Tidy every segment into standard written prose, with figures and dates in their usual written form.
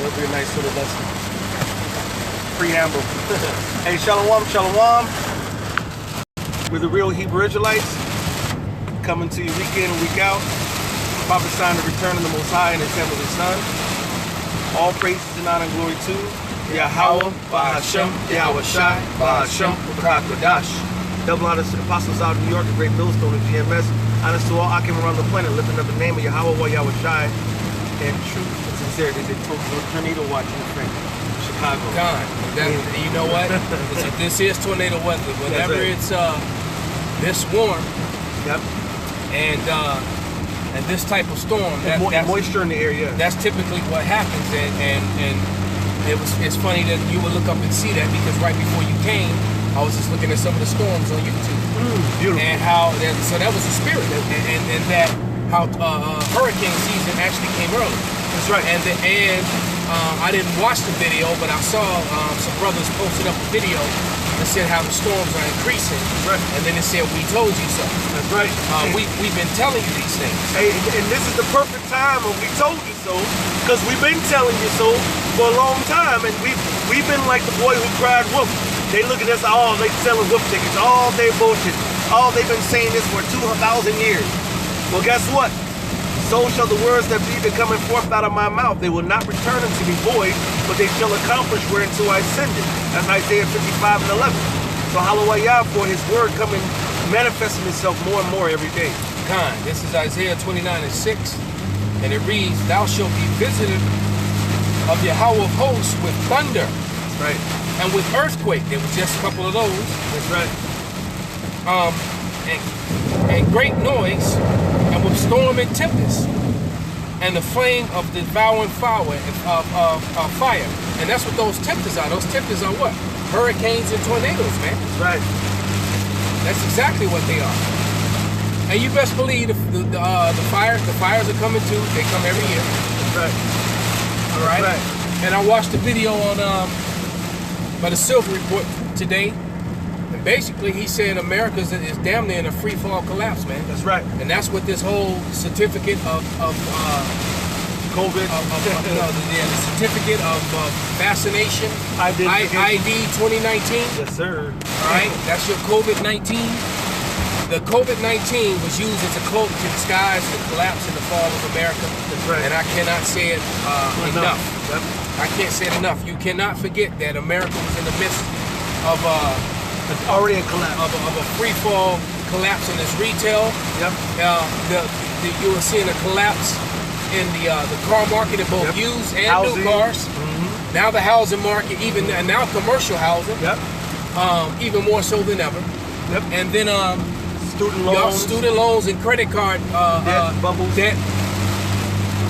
It'll be a nice little lesson. Preamble. Hey, shalom, shalom. We're the real Hebrew Israelites, coming to you week in and week out, prophesying the return of the Most High and His Heavenly Son. All praises and honor and glory to Yahweh, Bahashem, Yahweh Shai, Bahashem, Kodash. Double honors to the apostles out in New York, the great millstone of GMS. Honors to all Akim around the planet, lifting up the name of Yahweh, Yahweh Shai, and truth and sincerity. They told you tornado watching in Chicago. God, you know what? This is tornado weather. Whenever it's this warm, yep, and this type of storm, that's moisture in the air, yeah. That's typically what happens, and it's funny that you would look up and see that, because right before you came, I was just looking at some of the storms on YouTube. Beautiful. And how so that was the spirit, and that how hurricane season actually came early. That's right. And I didn't watch the video, but I saw some brothers posted up a video that said how the storms are increasing. Right. And then it said, "We told you so." That's right. We've been telling you these things. Hey, and this is the perfect time when we told you so, because we've been telling you so for a long time, and we've been like the boy who cried wolf. They look at us, oh, they selling wolf tickets, all they bullshit. Oh, they've been saying this for 2,000 years. Well, guess what? So shall the words that be coming forth out of my mouth. They will not return unto me void, but they shall accomplish whereunto I send it. That's Isaiah 55 and 11. So hallelujah for his word coming, manifesting itself more and more every day. Khan, this is Isaiah 29 and 6, and it reads, "Thou shalt be visited of Yahweh of hosts with thunder." That's right. And with earthquake. There was just a couple of those. That's right. And great noise, and with storm and tempest, and the flame of devouring fire, fire. And that's what those tempests are. Those tempests are what? Hurricanes and tornadoes, man. That's right. That's exactly what they are. And you best believe the fires are coming too. They come every year. That's right. All right. That's right. And I watched the video on by the Silver Report today. And basically, he said America is damn near in a free fall collapse, man. That's right. And that's what this whole certificate of COVID, the certificate of vaccination, ID 2019. Yes, sir. All right, that's your COVID-19. The COVID-19 was used as a cloak to disguise the collapse and the fall of America. That's right. And I cannot say it enough. Yep. I can't say it enough. You cannot forget that America was in the midst of it's already a collapse. Of a free fall collapse in this retail. Yep. You were seeing a collapse in the car market in both used and housing. New cars. Mm-hmm. Now the housing market, and now commercial housing. Yep. Even more so than ever. Yep. And then student loans and credit card debt bubbles. Debt.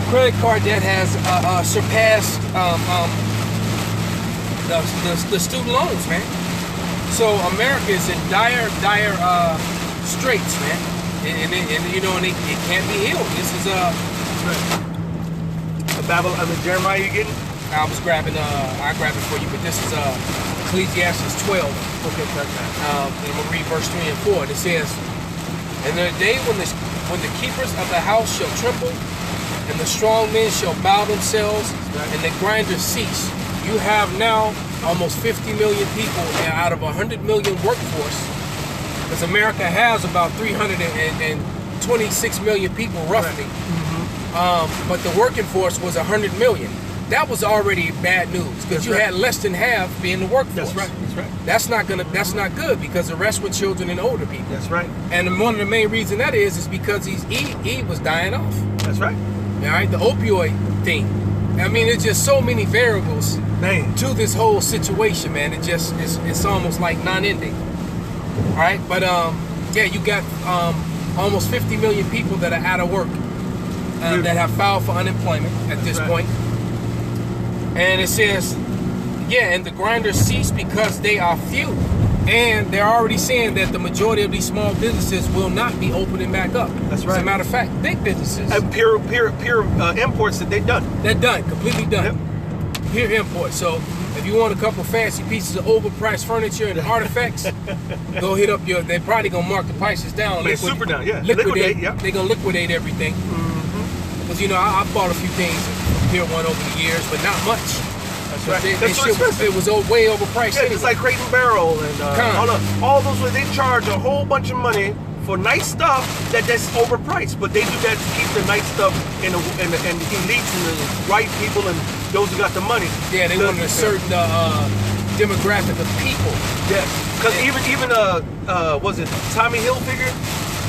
Credit card debt has surpassed the student loans, man. So America is in dire straits, man, and it can't be healed. This is the Babylon, the Jeremiah you getting? I grabbed it for you, but this is Ecclesiastes 12. Okay, correct. And I'm gonna read verse 3 and 4. It says, "And in the day when the keepers of the house shall tremble, and the strong men shall bow themselves, and the grinders cease." You have now almost 50 million people out of 100 million workforce, because America has about 326 million people roughly. Right. But the working force was 100 million. That was already bad news, because you had less than half being the workforce. That's right. That's right. That's not good, because the rest were children and older people. That's right. And one of the main reasons that is because he was dying off. That's right. All right, the opioid thing. I mean, it's just so many variables to this whole situation, man. It's almost like non-ending. All right, but you got almost 50 million people that are out of work, that have filed for unemployment at this point. And it says, and the grinders cease because they are few. And they're already saying that the majority of these small businesses will not be opening back up. That's right. As a matter of fact, big businesses. And pure imports that they've done. They're done, completely done. Yep. Pure import. So if you want a couple fancy pieces of overpriced furniture and artifacts, go hit up they're probably going to mark the prices down. Super down, yeah. Liquidate, yeah. They're going to liquidate everything. Because, I bought a few things Pier 1 over the years, but not much. That's right. That shit it was way overpriced. Yeah, anyway. it's like Crate and Barrel and all those where they charge a whole bunch of money for nice stuff that's overpriced, but they do that to keep the nice stuff in the elites and the right people and those who got the money. Yeah, they wanted a certain demographic of people. Yeah, because even was it Tommy Hilfiger?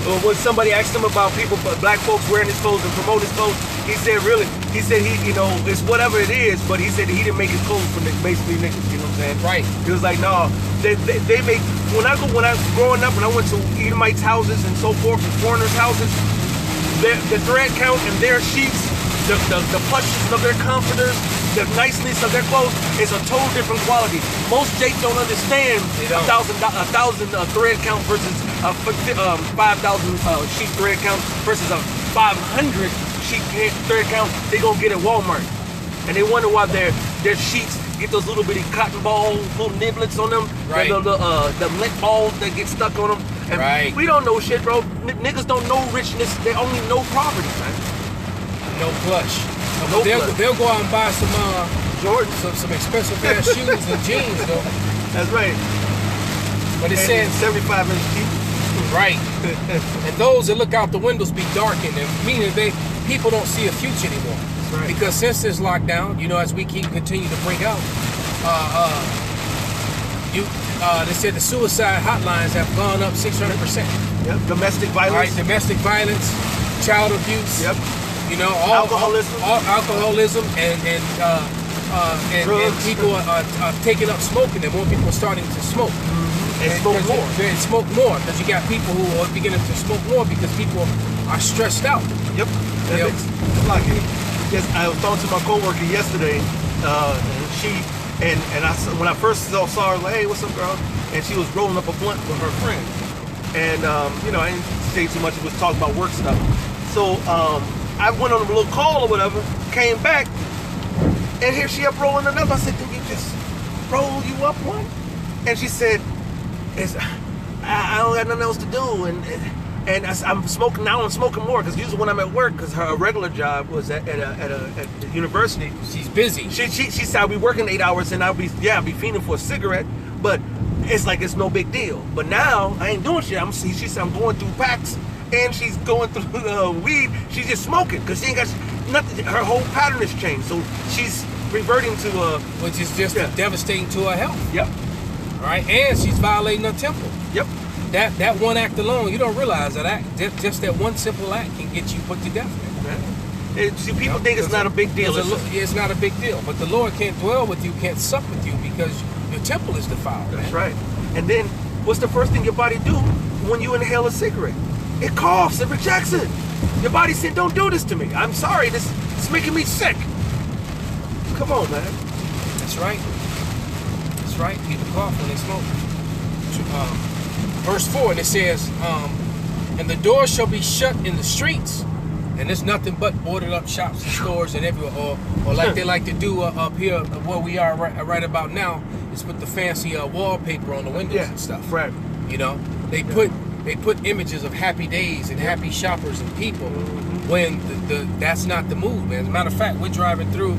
Or when somebody asked him about black folks wearing his clothes and promoting his clothes, he said it's whatever it is, but he said he didn't make his clothes for basically niggas, you know what I'm saying? Right. He was like, no, they make, when I was growing up and I went to Edomites' houses and so forth, and foreigners' houses, the thread count and their sheets, the plushness of their comforters, the niceness of their clothes is a total different quality. Most Jakes don't understand a thousand thread count versus a 5,000 sheet thread count versus a 500 sheet thread count they gonna get at Walmart, and they wonder why their sheets get those little bitty cotton ball little niblets on them, right? The lint balls that get stuck on them. And right. We don't know shit, bro. Niggas don't know richness. They only know poverty, man. No plush. No They'll go out and buy some Jordan, some expensive ass shoes and jeans though. That's right. But it says 75-inch feet. Right. And those that look out the windows be darkened, and meaning people don't see a future anymore. Right. Because since this lockdown, as we continue to break out, they said the suicide hotlines have gone up 600%. Yep. Domestic violence. Right. Domestic violence, child abuse. Yep. Alcoholism and people are taking up smoking, and more people are starting to smoke. And smoke more. And smoke more, because you got people who are beginning to smoke more because people are stressed out. Yep. It's like it. Yes, I was talking to my coworker yesterday, and when I first saw her, I was like, hey, what's up, girl? And she was rolling up a blunt with her friend. And, I didn't say too much, it was talking about work stuff. So, I went on a little call or whatever, came back, and here she up rolling another. I said, did you just roll you up one? And she said, I don't got nothing else to do, and I'm smoking now. I'm smoking more because usually when I'm at work, because her regular job was at the university. She's busy. She said I'll be working 8 hours and I'll be fiending for a cigarette, but it's like it's no big deal. But now I ain't doing shit. She said I'm going through packs and she's going through weed. She's just smoking because she ain't got nothing. Her whole pattern has changed, so she's reverting to which is just devastating to her health. Yep. Right, and she's violating her temple. Yep. That one act alone, you don't realize that just that one simple act can get you put to death. See, people think it's not a big deal. It's not a big deal, but the Lord can't dwell with you, can't sup with you, because your temple is defiled. That's right. And then, what's the first thing your body do when you inhale a cigarette? It coughs, it rejects it. Your body said, don't do this to me. I'm sorry, it's making me sick. Come on, man. That's right. That's right. People cough when they smoke. Verse 4, and it says, and the doors shall be shut in the streets, and there's nothing but boarded up shops and stores and everywhere, or like they like to do up here where we are right about now, is put the fancy wallpaper on the windows and stuff. Right. They put images of happy days and happy shoppers and people, when that's not the move, man. As a matter of fact, we're driving through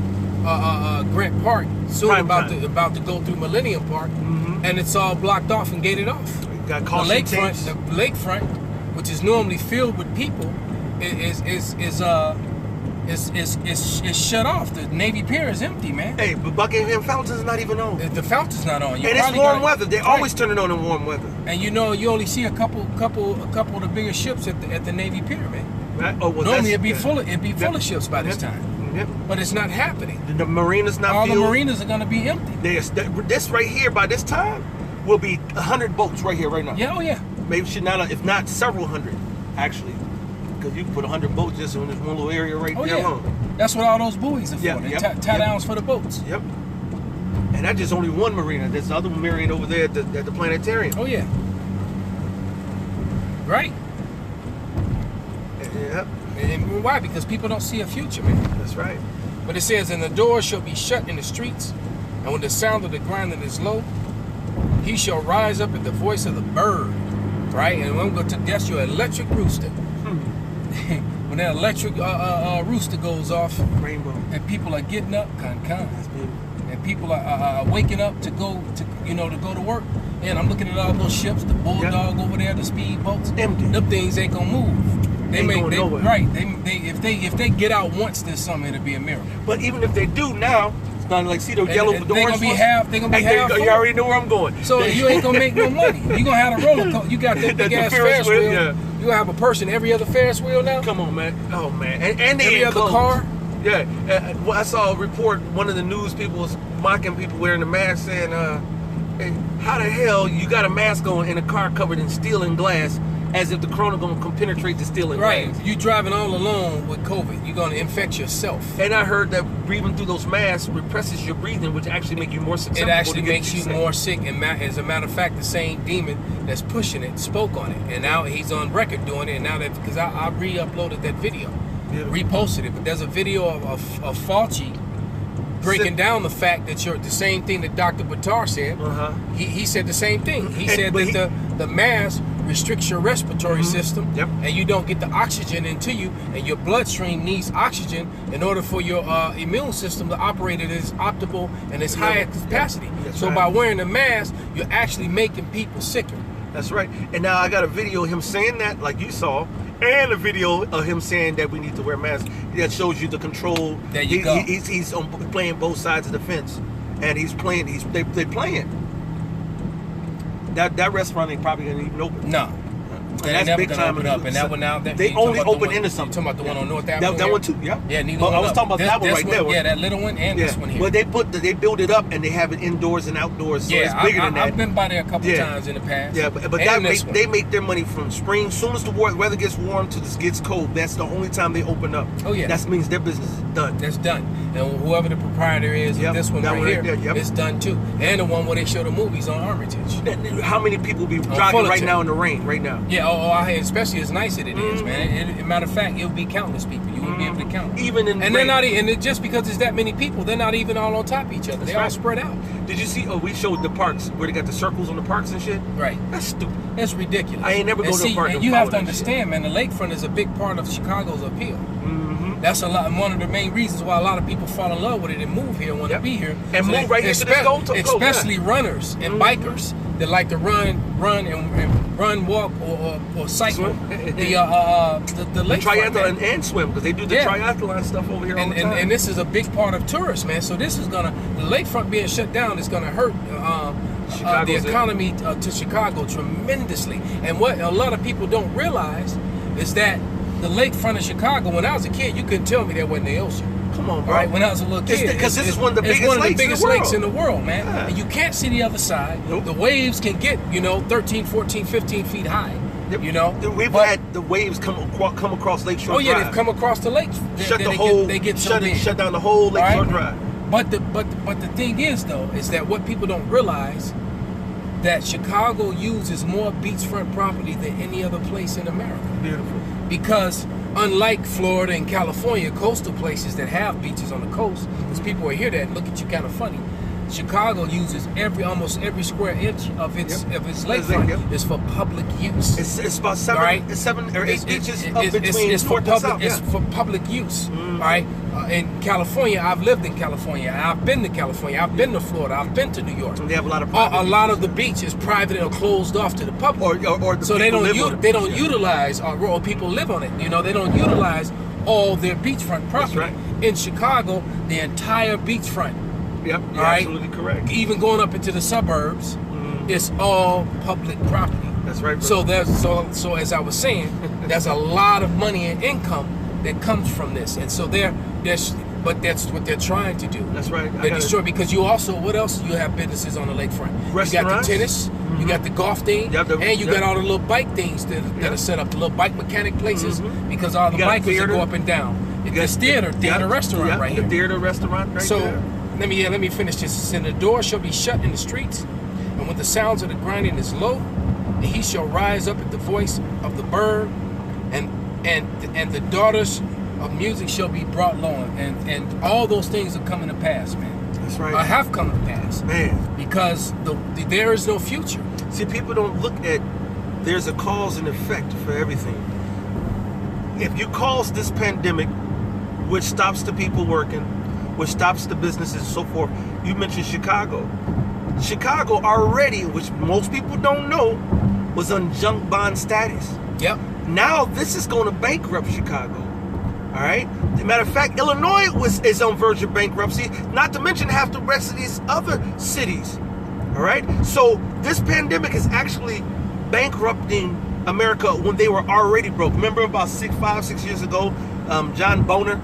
Grant Park soon, about to go through Millennium Park, and it's all blocked off and gated off. Got the lakefront, which is normally filled with people, is shut off. The Navy Pier is empty, man. Hey, but Buckingham Fountain's not even on. The fountain's not on. And it's warm weather. They always turn it on in warm weather. And you only see a couple of the bigger ships at the Navy Pier, man. Right? Oh, well, normally it'd be full of ships by this time. Yep. But it's not happening. The marinas not all filled. The marinas are going to be empty. This right here by this time will be 100 boats right here right now. Yeah, oh yeah. Maybe if not several hundred, actually, because you can put 100 boats just in this one little area right there alone. That's what all those buoys are for. They tie downs for the boats. Yep. And that's just only one marina. There's the other marina over there at the planetarium. Oh yeah. Right. Yep. And why? Because people don't see a future, man. That's right. But it says, and the doors shall be shut in the streets, and when the sound of the grinding is low, he shall rise up at the voice of the bird, right? And I'm going to that's your electric rooster. when that electric rooster goes off, Rainbow. and people are getting up, That's beautiful. and people are waking up to go to work. And I'm looking at all those ships, the Bulldog over there, the speedboats. Empty. Them things ain't gonna move. Ain't going nowhere. Right. If they get out once this summer, it'll be a miracle. But even if they do now, it's not like see the yellow with the They orange gonna be ones? half. They gonna be Hey, half. you full. already know where I'm going. So you ain't gonna make no money. You gonna have a roller coaster. You got that The big ass Ferris Ferris wheel, wheel. yeah. You gonna have a person every other Ferris wheel now. Come on, man. Oh, man. And they Every ain't other closed. car. Yeah. Well, I saw a report, one of the news people was mocking people wearing the mask saying, hey, how the hell you got a mask on in a car covered in steel and glass as if the corona gonna come penetrate the steel and Right. glass? You driving all alone with COVID. You're gonna infect yourself. And I heard that breathing through those masks represses your breathing, which actually make you more susceptible. It actually to get makes you sick. more sick. And as a matter of fact, the same demon that's pushing it spoke on it, and now he's on record doing it. And now that because I re-uploaded that video, Beautiful. reposted it, but there's a video of Fauci breaking down the fact that the same thing that Dr. Batar said. Uh-huh. He said the same thing. He And- said but that the mask restricts your respiratory system, Yep. and you don't get the oxygen into you, and your bloodstream needs oxygen in order for your immune system to operate at its optimal and its higher capacity. That's So right. by wearing the mask, you're actually making people sicker. That's right. And now I got a video of him saying that, like you saw, and a video of him saying that we need to wear masks. That shows you the control. There you go. He's playing both sides of the fence, and he's playing. They playing. That restaurant ain't probably gonna even open. No. And That's that's big big time time. open up, and that one now. They you only talking about the open one- into you something. talking about the one on North Avenue? That here? one too. Yeah. Yeah, neither But one I was up. talking about that one This right there. Yeah, that little one and this one here. Well, they build it up and they have it indoors and outdoors, so yeah, it's bigger than that. I've been by there a couple Yeah. times in the past. Yeah, but And this one. they make their money from spring. As soon as the weather gets warm to this gets cold, that's the only time they open up. Oh, yeah. That means their business is done. That's done. And whoever the proprietor is Yep, of this one that right one here, right there, yep. it's done too. And the one where they show the movies on Armitage. How many people be jogging Fullerton. right now in the rain right now? Yeah, I hear, especially as nice as it is, man. Matter of fact, it would be countless people. You wouldn't be able to count. Even in And rain. they're not, just because there's that many people, they're not even all on top of each other. They all right. spread out. Did you see? Oh, we showed the parks where they got the circles on the parks and shit. Right. That's stupid. It's ridiculous. I ain't never And go to a see, park and and you have follow to that shit. understand, man, the lakefront is a big part of Chicago's appeal. Mm-hmm. That's one of the main reasons why a lot of people fall in love with it and move here and want to Yep. be here. And move right here to this gold toe, especially runners and bikers that like to run and walk or cycle Swim. the lakefront. Triathlon man. and swim because they do the Yeah. triathlon stuff over here all the time. And this is a big part of tourists, man. So this is the lakefront being shut down is gonna hurt the Chicago's economy to Chicago tremendously. And what a lot of people don't realize is that the lakefront of Chicago, when I was a kid, you couldn't tell me there wasn't the ocean. Come on, All bro. right, when I was a little kid, Because this is one of the it's biggest one of the lakes in the biggest world. lakes in the world, man. Yeah. And you can't see the other side. Nope. The waves can get 13, 14, 15 feet high. You know, We've But- had the waves come across Lakeshore Oh yeah, Drive. they've come across the lakes. Shut the whole, They get so shut big. down the whole Lakeshore Right? Drive. But the thing is though, is that what people don't realize that Chicago uses more beachfront property than any other place in America. Beautiful. Because unlike Florida and California, coastal places that have beaches on the coast, because people will hear that and look at you kind of funny. Chicago uses almost every square inch of its lakefront Yep. is for public use. It's about Right. 7 or 8 It's- beaches it's- up it's- between it's for north and public. south. It's for public use. All right. In California, I've lived in California. I've been to California. I've been to Florida. I've been to New York. And they have a lot of A private lot of the beach is private or closed off to the public. or the So they people don't live on it. they don't Yeah. utilize or people live on it. You know, they don't utilize all their beachfront property. right. In Chicago, the entire beachfront, Yep, you're all right? absolutely correct. even going up into the suburbs, it's all public property. That's right, bro. So as I was saying, there's a lot of money and income that comes from this, and so but that's what they're trying to do. That's right. They destroy because you also what else you have businesses on the lakefront? You got Restaurants. the tennis, you got the golf thing, Yep, and you got all the little bike things that are set up, the little bike mechanic places because all the You got a bikers that theater. go up and down. This theater restaurant yeah, right the here. theater restaurant right So there. let me finish this. And the door shall be shut in the streets, and when the sounds of the grinding is low, and he shall rise up at the voice of the bird, and the daughters of music shall be brought low, and all those things are coming to pass, man. That's right. Have come to pass, Man. because there is no future. See, people don't look at there's a cause and effect for everything. if you cause this pandemic, which stops the people working, which stops the businesses and so forth, you mentioned Chicago. Chicago already, which most people don't know, was on junk bond status. Yep. Now this is going to bankrupt Chicago. All right. As a matter of fact, Illinois is on verge of bankruptcy. Not to mention half the rest of these other cities. All right. So this pandemic is actually bankrupting America when they were already broke. Remember about 6 years ago, John Boehner.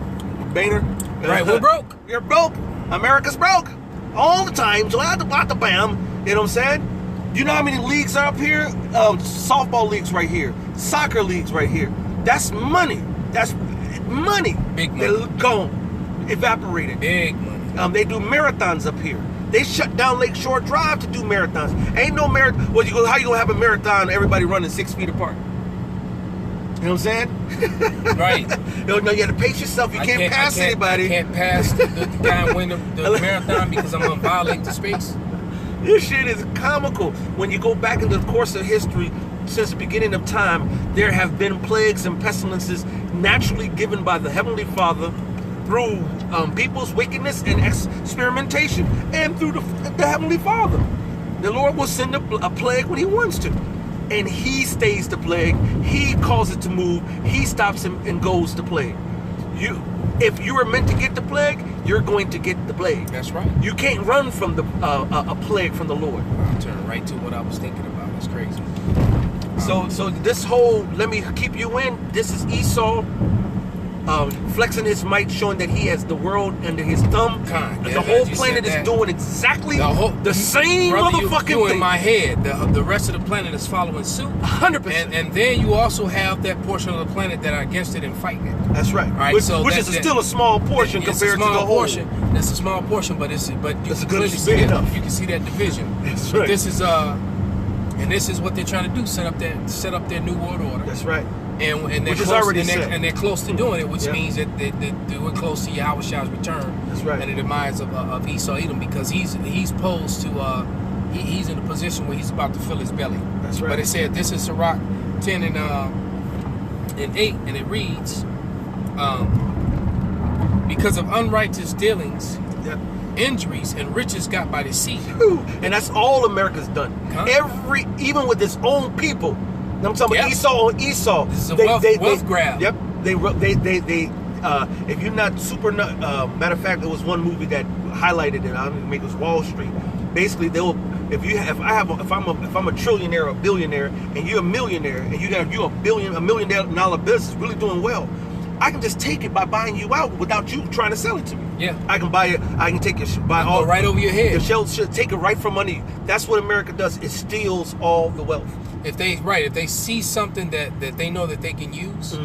Right. We're broke. You're broke. America's broke all the time. So the bam. You know what I'm saying? You know how many leagues are up here? Softball leagues right here. Soccer leagues right here. That's money. That's money. Big money. They're gone. Evaporated. Big money. They do marathons up here. They shut down Lakeshore Drive to do marathons. Ain't no marathon. Well, how you gonna have a marathon? Everybody running 6 feet apart. You know what I'm saying? Right. No, you got to pace yourself. You can't pass anybody. I can't pass the guy and win the marathon because I'm gonna violate the space. This shit is comical. When you go back into the course of history, since the beginning of time, there have been plagues and pestilences naturally given by the Heavenly Father through people's wickedness and experimentation, and through the Heavenly Father. The Lord will send a plague when He wants to, and He stays the plague. He causes it to move. He stops him and goes the plague. If you were meant to get the plague, you're going to get the plague. That's right. You can't run from a plague from the Lord. I'll turn right to what I was thinking about. It's crazy. So this whole let me keep you in. This is Esau flexing his might, showing that he has the world under his thumb. The whole planet is doing exactly the same motherfucking you thing. In my head, the rest of the planet is following suit. 100%. And then you also have that portion of the planet that are against it and fighting it. That's right. Right. Which That's is still a small portion compared to the whole. It's a small portion, but you can clearly see big that. enough. You can see that division. That's right. This is this is what they're trying to do: set up their new world order. That's right. And they're Which is close, already and set. they're close to doing it, which means that we're close to Yahushua's return. That's right. And the demise of Esau Edom, because he's posed to he's in a position where he's about to fill his belly. That's right. But it said, this is Sirach 10 and 8, and it reads, because of unrighteous dealings, injuries and riches got by deceit. And that's all America's done. Even with its own people. I'm talking about Esau on Esau. This is a wealth grab. Yep. They if you're not super matter of fact, there was one movie that highlighted it. I don't even make it was Wall Street. Basically, they will if I'm a trillionaire or a billionaire and you're a millionaire and you're $1 million business really doing well, I can just take it by buying you out without you trying to sell it to me. Yeah. I can buy it. I can take it all right over your head. The shell should take it right from under you. That's what America does. It steals all the wealth. If they see something that they know that they can use,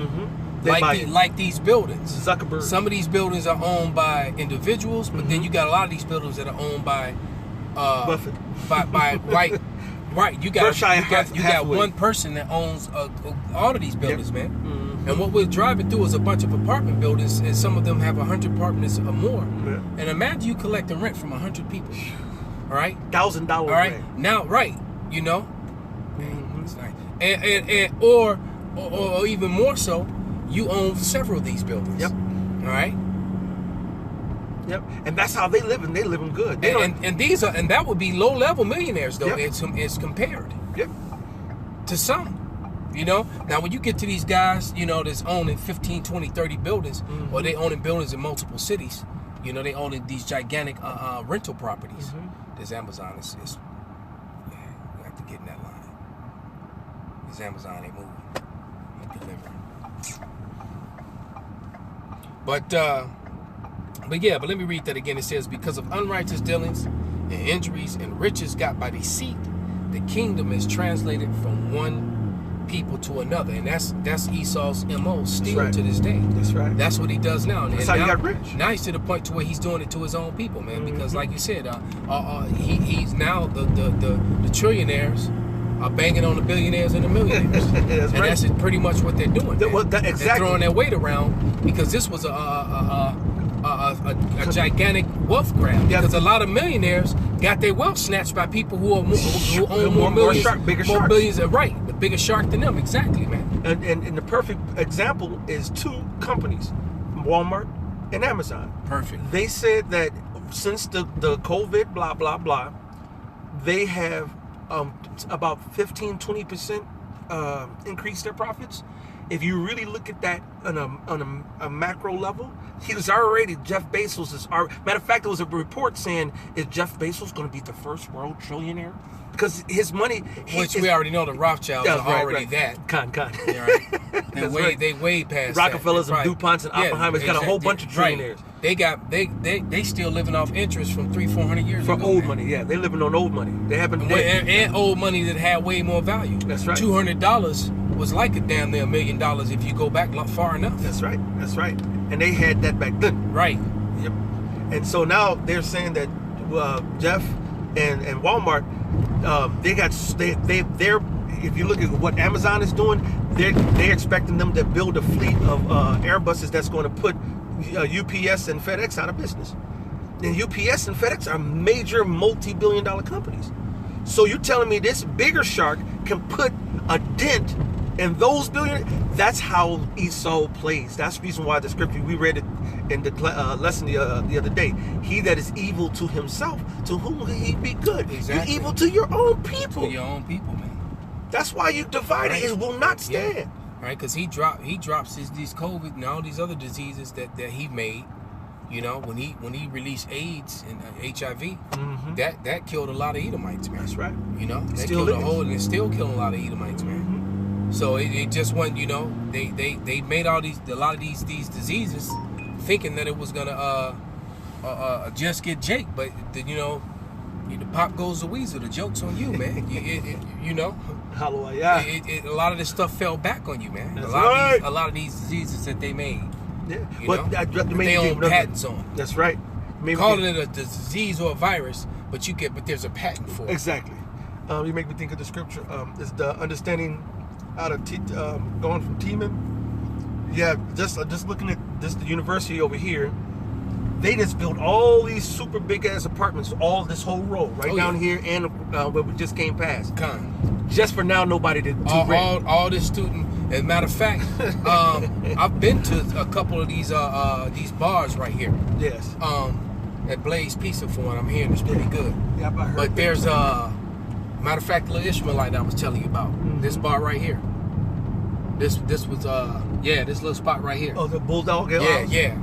like these buildings. Zuckerberg. Some of these buildings are owned by individuals, but then you got a lot of these buildings that are owned by Buffett. By right. You got one person that owns all of these buildings, man. Mm-hmm. And what we're driving through is a bunch of apartment buildings, and some of them have 100 apartments or more. Yeah. And imagine you collecting rent from 100 people. All right, $1,000. All right, rent. Now, right, you know. And or even more so, you own several of these buildings. Yep. All right. Yep. And that's how they live, and they living good. And that would be low level millionaires though. Yep. It's compared. Yep. To some. You know, now when you get to these guys, you know, that's owning 15, 20, 30 buildings, or they owning buildings in multiple cities, you know, they owning these gigantic rental properties. This Amazon is you have to get in that line. This Amazon ain't moving. Ain't delivering. But let me read that again. It says, because of unrighteous dealings and injuries and riches got by deceit, the kingdom is translated from one people to another, and that's Esau's MO still to this day. That's right. That's what he does now. That's how he got rich. Now he's to the point to where he's doing it to his own people, man. Because like you said, he's now the trillionaires are banging on the billionaires and the millionaires. That's pretty much what they're doing. They're throwing their weight around because this was a gigantic wealth grab. Because a lot of millionaires got their wealth snatched by people who own more billions, right? The bigger shark than them, exactly, man. And the perfect example is two companies, Walmart and Amazon. Perfect. They said that since the COVID, blah, blah, blah, they have about 15-20% increased their profits. If you really look at that on a macro level, Jeff Bezos is matter of fact, there was a report saying, is Jeff Bezos going to be the first world trillionaire? Because his money, which we already know the Rothschilds are already that. Con. Yeah, right. They way past Rockefellers that. and DuPonts and Oppenheimers got a whole bunch of trillionaires. Right. They still living off interest from 300-400 years ago. For old money, yeah. They living on old money. They haven't and old money that had way more value. That's right. $200 was like a damn near $1 million if you go back far enough. That's right. And they had that back then. Right. Yep. And so now they're saying that Jeff and Walmart, they're if you look at what Amazon is doing, they're expecting them to build a fleet of Airbuses that's going to put UPS and FedEx out of business. And UPS and FedEx are major multi-billion-dollar companies. So you're telling me this bigger shark can put a dent in those billion? That's how Esau plays. That's the reason why the scripture, we read it in the lesson the other day. He that is evil to himself, to whom will he be good? Exactly. You're evil to your own people. To your own people, man. That's why you divided. Right. It will not stand. Yeah. Right, because he drops these COVID and all these other diseases that he made. You know, when he released AIDS and HIV, mm-hmm. that killed a lot of Edomites, man. That's right. You know, that killed and it's still killing a lot of Edomites, man. Mm-hmm. So it just went, you know, they made a lot of these diseases thinking that it was gonna just get Jake, but you know, the pop goes the weasel. The joke's on you, man. You know. Hallelujah. A lot of this stuff fell back on you, man. That's a lot of these diseases that they made. Yeah. But they own patents on. That's right. Calling it a disease or a virus, but there's a patent for it. Exactly. You make me think of the scripture. It's the understanding out of going from Teman. Yeah, just looking at the university over here. They just built all these super big ass apartments, all this whole row down here, and where we just came past. Just for now, nobody did. All this student. As a matter of fact, I've been to a couple of these bars right here. Yes. At Blaze Pizza for one, I'm hearing it's pretty good. Yeah, I heard. But there's matter of fact, the Ishmaelite I was telling you about. Mm-hmm. This bar right here. This was this little spot right here. Oh, the Bulldog. Yeah.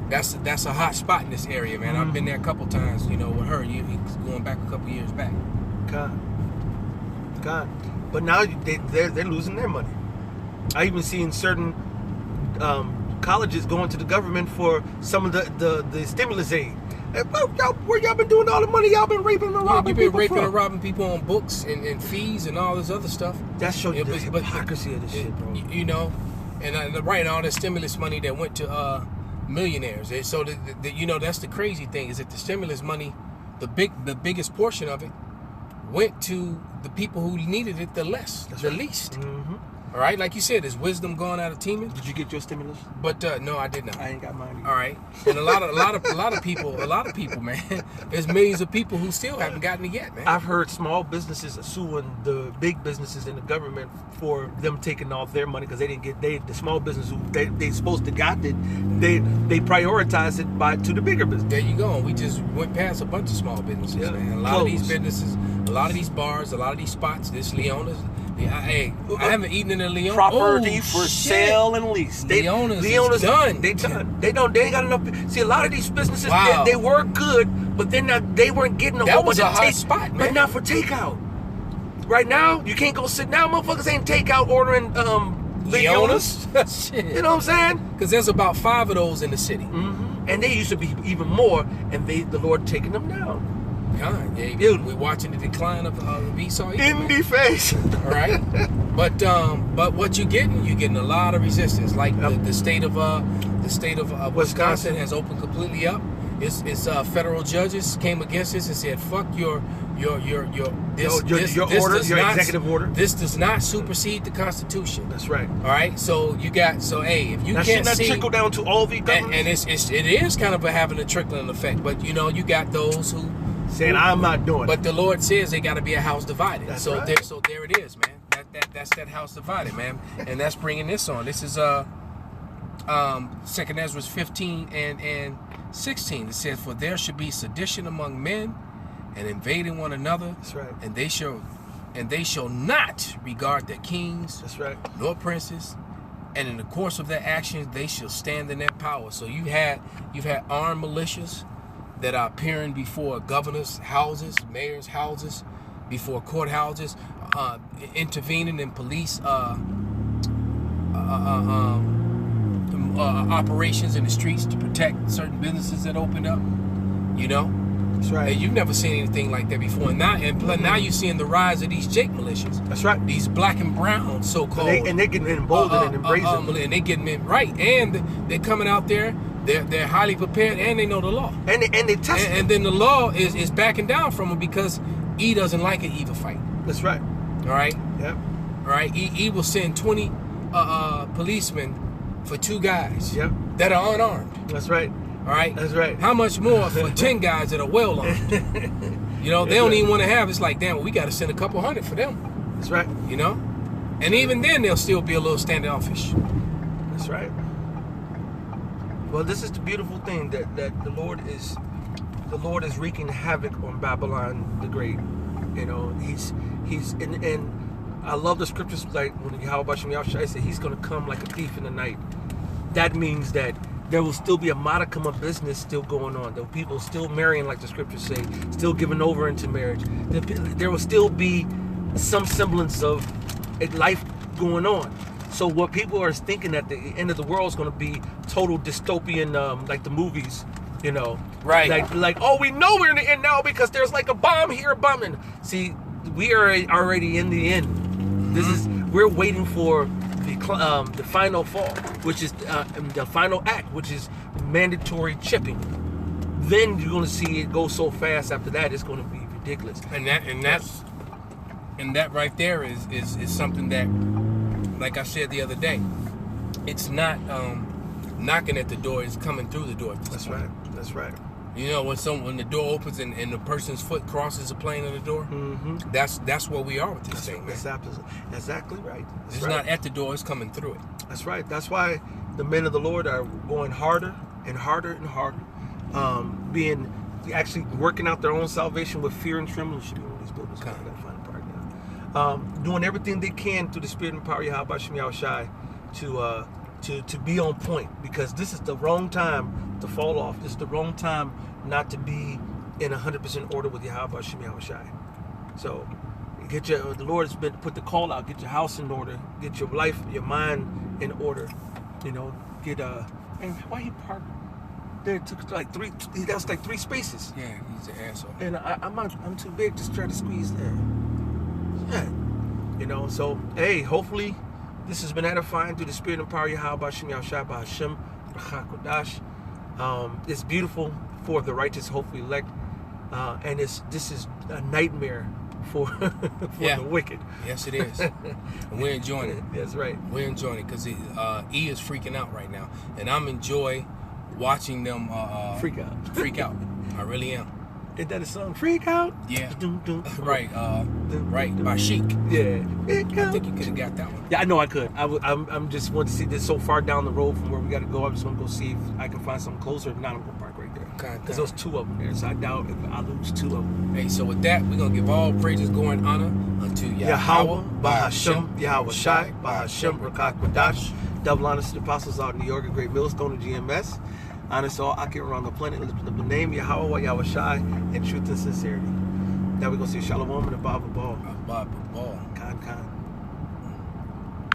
That's a hot spot in this area, man. Mm-hmm. I've been there a couple times, you know, with her. Going back a couple years back. God. But now they're losing their money. I even seen certain colleges going to the government for some of the stimulus aid. Where y'all been doing all the money? Y'all been raping and robbing people. You've been raping and robbing people on books and fees and all this other stuff. That shows you the hypocrisy of this shit, bro. You know, and all the stimulus money that went to millionaires. So you know, that's the crazy thing, is that the stimulus money, the biggest portion of it went to the people who needed it the least. Mm-hmm. All right, like you said, is wisdom gone out of Teman? Did you get your stimulus? But no, I did not. I ain't got mine either. All right, and a lot of people, man. There's millions of people who still haven't gotten it yet, man. I've heard small businesses suing the big businesses in the government for them taking off their money because they didn't get the small business who they supposed to got it. They prioritized it to the bigger business. There you go. We just went past a bunch of small businesses, man. A lot of these businesses, a lot of these bars, a lot of these spots. This Leona's. I haven't eaten in a Leona. Property for sale and lease. Leona's done. They done. They ain't got enough. See, a lot of these businesses, they were good, but they weren't getting a whole bunch of takeout. Spot, man. But not for takeout. Right now, you can't go sit down. Motherfuckers ain't takeout ordering Leona's. Shit. You know what I'm saying? Because there's about 5 of those in the city. Mm-hmm. And they used to be even more, and the Lord taking them down. God, we're watching the decline of Esau. In the face. All right, but what you're getting a lot of resistance. Like the state of Wisconsin has opened completely up. It's federal judges came against this and said, "Fuck your executive order. This does not supersede the Constitution." That's right. All right, so if you now, can't see, trickle down to all the governments, and it is kind of having a trickling effect. But you know, you got those who saying I'm not doing it. But the Lord says they got to be a house divided. That's so right. there it is, man. that's that house divided, man. And that's bringing this on. This is 2nd Ezra 15 and 16. It says, "For there should be sedition among men, and invading one another. That's right. And they shall not regard their kings, That's right. nor princes. And in the course of their actions, they shall stand in their power." So you've had armed militias that are appearing before governors' houses, mayors' houses, before courthouses, intervening in police operations in the streets to protect certain businesses that opened up. You know, That's right. and you've never seen anything like that before. And now you're seeing the rise of these Jake militias. That's right. These black and brown so-called. And they're getting emboldened and embracing. And they getting it right, and they're coming out there. They're highly prepared, and they know the law. And they test it. And then the law is backing down from them because E doesn't like an evil fight. That's right. All right. Yep. All right. E will send 20 policemen for 2 guys. Yep. That are unarmed. That's right. All right. That's right. How much more for 10 guys that are well armed? You know, they don't even want to have. It's like, damn, well, we got to send a couple hundred for them. That's right. You know, and even then they'll still be a little standoffish. That's right. Well, this is the beautiful thing that the Lord is wreaking havoc on Babylon the Great. You know, he's and I love the scriptures like when Yahweh Shem Yahushua said he's going to come like a thief in the night. That means that there will still be a modicum of business still going on. There will people still marrying, like the scriptures say, still giving over into marriage. There will still be some semblance of life going on. So what people are thinking at the end of the world is going to be total dystopian, like the movies, you know. Right. Like, oh, we know we're in the end now because there's like a bomb here bombing. See, we are already in the end. We're waiting for the final fall, which is the final act, which is mandatory chipping. Then you're going to see it go so fast. After that, it's going to be ridiculous. And that right there is something that, like I said the other day, it's not knocking at the door; it's coming through the door. That's right. That's right. You know, when the door opens and the person's foot crosses the plane of the door, that's where we are with this thing, man. That's exactly right. It's not at the door; it's coming through it. That's right. That's why the men of the Lord are going harder and harder and harder, actually working out their own salvation with fear and trembling. Should be one of these buildings. I gotta find a part now. Doing everything they can through the spirit and power of Yahweh Shem Yahushai to be on point, because this is the wrong time to fall off. This is the wrong time not to be in 100% order with Yahweh Shem Yahushai. So the Lord has been put the call out. Get your house in order. Get your life, your mind in order. You know, and why he parked there? It took like three. That was like 3 spaces. Yeah, he's an asshole. And I'm too big to try to squeeze there. Yeah. You know, so hey, hopefully this has been edifying through the spirit and power of Yahweh Shem Yahushua B'Hashem B'Chakodash. It's beautiful for the righteous, hopefully elect, and this is a nightmare for the wicked. Yes, it is. And we're enjoying it. That's right. We're enjoying it because E is freaking out right now, and I'm enjoying watching them freak out. Freak out. I really am. Ain't that a song? Freak out. Yeah. Right. Right. By Chic. Yeah. I think you could have got that one. Yeah, I know I could. I'm just want to see this so far down the road from where we got to go. I'm just gonna go see if I can find something closer. If not, I'm gonna park right there. Because there's 2 of them there, so I doubt if I lose 2 of them. Hey, so with that, we're gonna give all praises, glory, and honor unto Yahweh, B'Hashem, Yahweh Shai, B'Hashem, Rakakwadash. Double honors to the apostles out in New York, a great millstone of GMS. Honors to all Akir around the planet, lift up the name Yahweh, Yahweh Shai, in truth and sincerity. Now we're gonna see Shalom and the Bible Ball. Bible Ball.